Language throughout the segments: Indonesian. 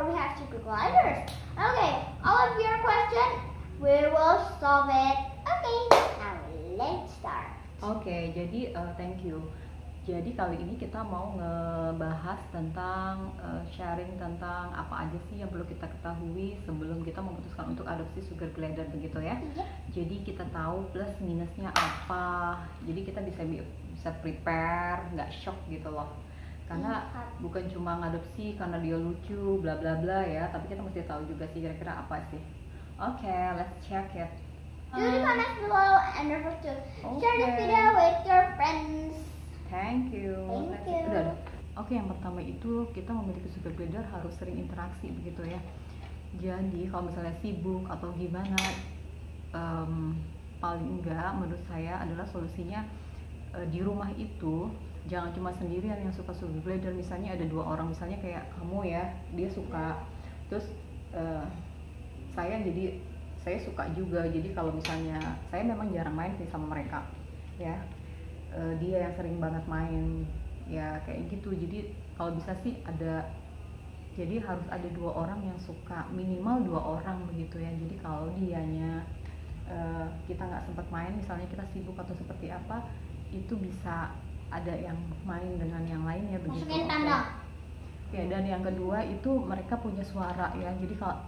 before we have super gliders. Okay, all of your questions, we will solve it. Okay, now let's start. Oke, jadi thank you. Jadi kali ini kita mau ngebahas tentang sharing tentang apa aja sih yang perlu kita ketahui sebelum kita memutuskan untuk adopsi sugar glider begitu ya. Iya. Jadi kita tahu plus minusnya apa. Jadi kita bisa prepare, nggak shock gitu loh. Karena bukan cuma ngadopsi karena dia lucu bla bla bla ya, tapi kita mesti tahu juga sih kira-kira apa sih. Oke, let's check it. Do the comments below and remember to share this video with your friends. Thank you. Thank you. Udah. Oke, yang pertama itu kita memiliki sugar glider harus sering interaksi begitu ya. Jadi kalau misalnya sibuk atau gimana, paling enggak menurut saya adalah solusinya di rumah itu jangan cuma sendirian yang suka sugar glider. Misalnya ada 2 orang, misalnya kayak kamu ya, dia suka, terus saya suka juga. Jadi kalau misalnya saya memang jarang main sih sama mereka ya, dia yang sering banget main ya kayak gitu. Jadi kalau bisa sih jadi harus ada 2 orang yang suka, minimal 2 orang begitu ya. Jadi kalau dianya kita nggak sempat main, misalnya kita sibuk atau seperti apa, itu bisa ada yang main dengan yang lainnya begitu. Masukin kandang. Ya, dan yang kedua itu mereka punya suara ya. Jadi kalau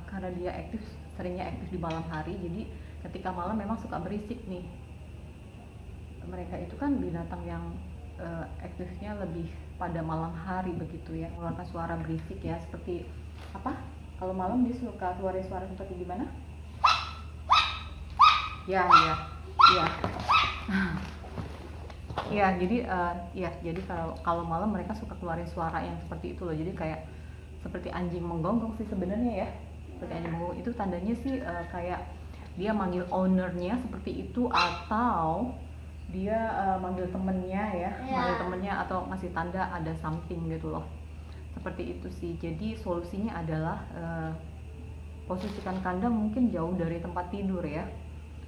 karena dia seringnya aktif di malam hari, jadi ketika malam memang suka berisik nih. Mereka itu kan binatang yang aktifnya lebih pada malam hari begitu ya, mengeluarkan suara berisik ya. Seperti apa? Kalau malam dia suka keluarin suara seperti gimana? Ya. Ya, jadi kalau malam mereka suka keluarin suara yang seperti itu loh. Jadi kayak seperti anjing menggonggong sih sebenarnya ya. Seperti anjing menggonggong itu tandanya sih kayak dia manggil ownernya seperti itu, atau dia manggil temennya ya, manggil temennya, atau ngasih tanda ada something gitu loh. Seperti itu sih. Jadi solusinya adalah posisikan kandang mungkin jauh dari tempat tidur ya.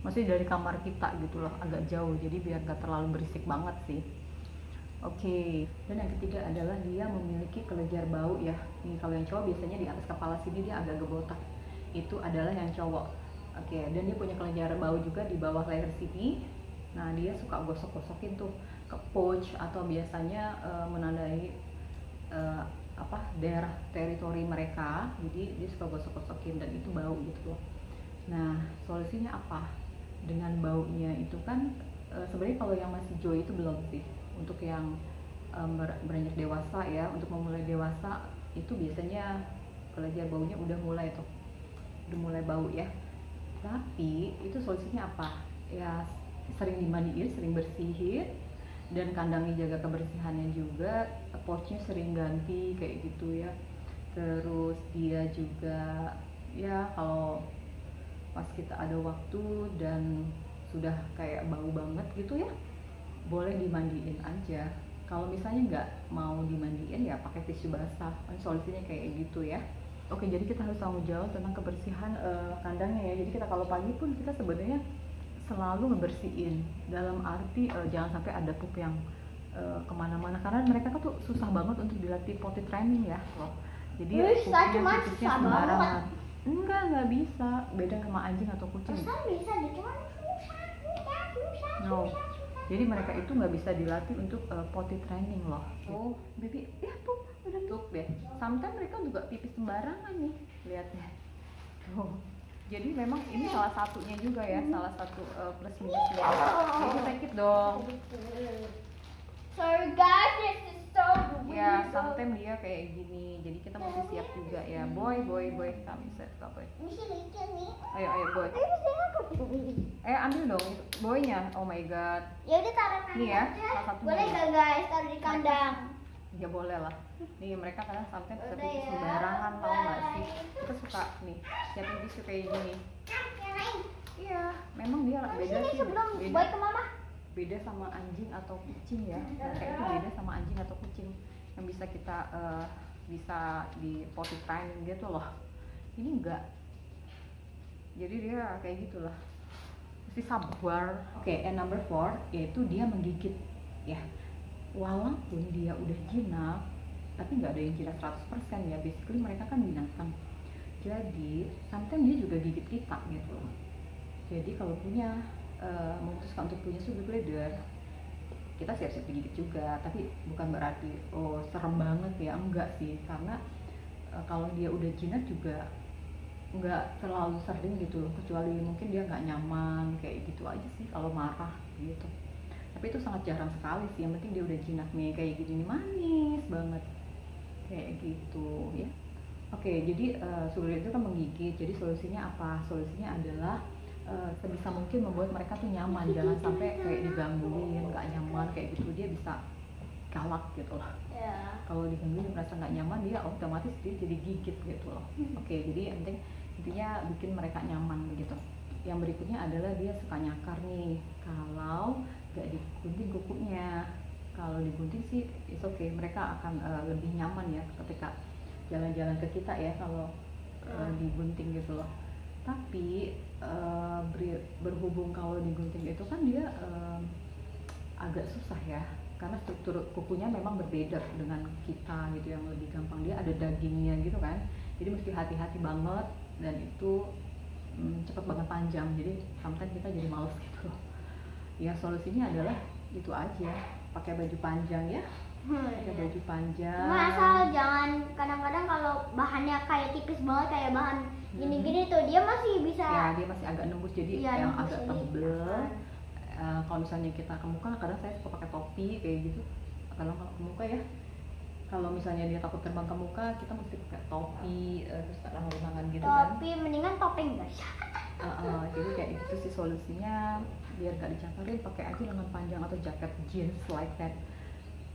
Maksudnya dari kamar kita gitu loh, agak jauh, jadi biar gak terlalu berisik banget sih. Oke. Dan yang ketiga adalah dia memiliki kelenjar bau ya. Ini kalau yang cowok biasanya di atas kepala sini dia agak gebotak, itu adalah yang cowok. Oke. Dan dia punya kelenjar bau juga di bawah leher sini. Nah, dia suka gosok-gosokin tuh ke pouch, atau biasanya menandai daerah teritori mereka. Jadi dia suka gosok-gosokin dan itu bau gitu loh. Nah, solusinya apa? Dengan baunya itu kan sebenarnya kalau yang masih joy itu belum sih. Untuk yang beranjak dewasa ya, untuk memulai dewasa itu biasanya kelenjar baunya udah mulai bau ya. Tapi itu solusinya apa? Ya sering dimandiin, sering bersihin, dan kandangnya jaga kebersihannya juga, pouchnya sering ganti kayak gitu ya. Terus dia juga ya kalau pas kita ada waktu dan sudah kayak bau banget gitu ya, boleh dimandiin aja. Kalau misalnya nggak mau dimandiin ya pakai tisu basah, solusinya kayak gitu ya. Oke, jadi kita harus tanggung jawab tentang kebersihan kandangnya ya. Jadi kita kalau pagi pun kita sebenarnya selalu ngebersihin, dalam arti jangan sampai ada pup yang kemana-mana, karena mereka tuh susah banget untuk dilatih potty training ya loh. Jadi pupnya sembarangan. Enggak bisa. Beda sama anjing atau kucing. Bisa No. Jadi mereka itu nggak bisa dilatih untuk potty training loh. Oh, baby, ya tuh udah tuh deh. Sometimes mereka juga pipis sembarangan nih, lihatnya. Tuh. Jadi memang ini salah satunya juga ya, salah satu plus minusnya. Jadi sakit dong. Sorry guys, this is so weird. Ya, sometimes dia kayak gini. Jadi kita mesti siap juga ya. Boy, kami set boy. Ayo boy. Ambil dong boynya. Oh my god. Ya udah taruh Nih ya, salah satunya. Boleh gak guys taruh di kandang? Ya boleh lah. Nih mereka kadang sometimes bisa pipis sembarangan, tau gak sih? Kita suka nih, siapin tisu kayak gini. Iya, memang dia beda sih. Buat ke mama. Beda sama anjing atau kucing ya. Mereka itu beda sama anjing atau kucing yang bisa kita bisa di potty training gitu loh. Ini enggak. Jadi dia kayak gitulah. Mesti sabar. Oke, and number 4 yaitu dia menggigit ya. Walaupun dia udah jinak, tapi nggak ada yang jinak 100% ya. Basically mereka kan binatang, jadi sometimes dia juga gigit kita gitu. Jadi kalau memutuskan untuk punya sugar glider, kita siap-siap digigit juga, tapi bukan berarti oh serem banget ya, enggak sih, karena kalau dia udah jinak juga nggak terlalu sering gitu loh, kecuali mungkin dia nggak nyaman kayak gitu aja sih kalau marah gitu. Tapi itu sangat jarang sekali sih, yang penting dia udah jinak nih kayak gini manis banget kayak gitu ya. Oke, jadi sugar itu kan menggigit, jadi solusinya apa? Solusinya adalah sebisa mungkin membuat mereka tuh nyaman, jangan sampai kayak digangguin, nggak nyaman kayak gitu, dia bisa galak gitu loh. Kalau digangguin merasa nggak nyaman, dia otomatis dia jadi gigit gitu loh. Oke, jadi intinya bikin mereka nyaman begitu. Yang berikutnya adalah dia suka nyakar nih kalau nggak digunting kukunya. Kalau digunting sih it's okay, mereka akan lebih nyaman ya ketika jalan-jalan ke kita ya kalau digunting gitu loh. Tapi berhubung kalau digunting itu kan dia agak susah ya, karena struktur kukunya memang berbeda dengan kita gitu, yang lebih gampang dia ada dagingnya gitu kan, jadi mesti hati-hati banget, dan itu cepet banget panjang, jadi sometimes kita jadi males gitu. Ya solusinya adalah itu aja, pakai baju panjang ya, pakai baju panjang. Asal jangan, kadang-kadang kalau bahannya kayak tipis banget kayak bahan gini-gini tuh dia masih bisa. Ya dia masih agak nembus, jadi yang agak tebel. Kalau misalnya kita ke muka, kadang saya suka pakai topi kayak gitu. Kalau ke muka ya, kalau misalnya dia takut terbang ke muka, kita mesti pakai topi, terus tangan gitu kan. Topi mendingan topeng guys. Jadi kayak itu sih solusinya, biar gak dicakarin, pakai aja lengan panjang atau jaket jeans like that,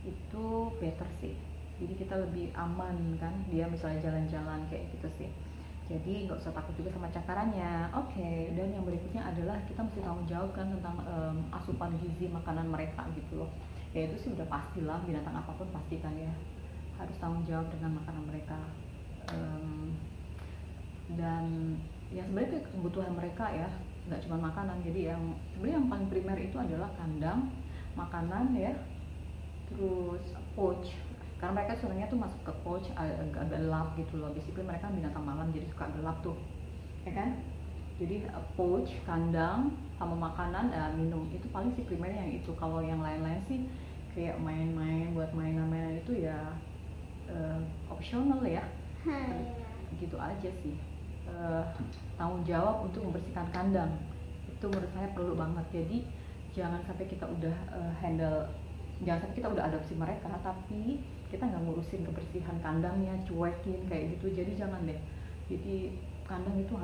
itu better sih. Jadi kita lebih aman kan, dia misalnya jalan-jalan kayak gitu sih. Jadi nggak usah takut juga sama cakarannya. Oke, dan yang berikutnya adalah kita mesti tanggung jawab kan tentang asupan gizi makanan mereka gitu loh. Ya itu sih udah pastilah, binatang apapun pasti kan ya harus tanggung jawab dengan makanan mereka. Dan yang sebenarnya kebutuhan mereka ya, nggak cuma makanan. Jadi yang sebenarnya yang paling primer itu adalah kandang, makanan ya, terus pouch. Karena mereka sebenarnya tuh masuk ke pouch agak gelap gitu loh. Basically mereka binatang malam, jadi suka gelap tuh, ya kan? Jadi pouch, kandang, sama makanan, minum, itu paling sih primernya yang itu. Kalau yang lain-lain sih kayak main-main, buat mainan-mainan itu ya optional ya. Gitu aja sih. Tanggung jawab untuk membersihkan kandang itu menurut saya perlu banget. Jadi jangan sampai kita udah jangan sampai kita udah adopsi mereka tapi kita nggak ngurusin kebersihan kandangnya, cuekin kayak gitu. Jadi jangan deh. Jadi kandang itu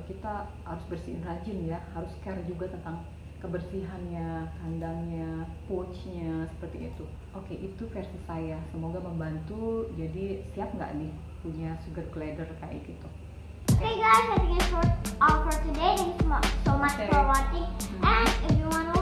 kita harus bersihin rajin ya, harus care juga tentang kebersihannya, kandangnya, pouchnya, seperti itu. Oke, itu versi saya, semoga membantu. Jadi siap nggak nih punya sugar glider kayak gitu? Okay guys, I think it's all for today. Thanks so much for watching, and if you want to